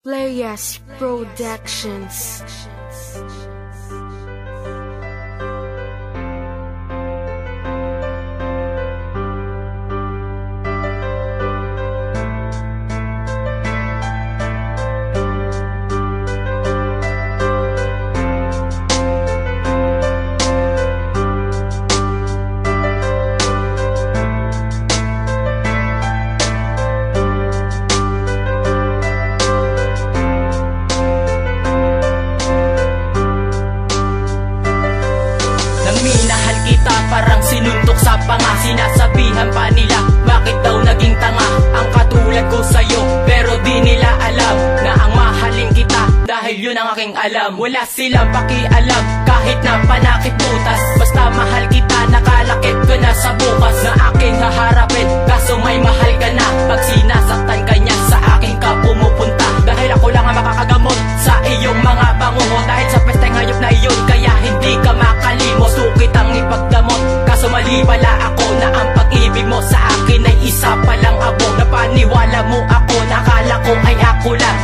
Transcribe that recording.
Playas Productions. Minahal kita parang sinuntok sa panga. Sinasabihan pa nila bakit daw naging tanga ang katulad ko sa'yo, pero di nila alam na ang mahalin kita dahil yun ang aking alam. Wala silang pakialam kahit na panakit butas, basta mahal kita, nakalakip ka na sa bukas na aking haharapin. Kaso may mahal ka na pag sinasaktan ka niya, sa akin ka pumupunta dahil ako lang ang makakagamot sa iyong mga bangungot. Dahil sa pesteng hayop na iyon kaya hindi ka makalimot, sukit ang ipagdamot. Kaso mali pala ako na ang pag-ibig mo sa akin ay isa palang abog. Napaniwala mo ako, nakala ko ay ako lang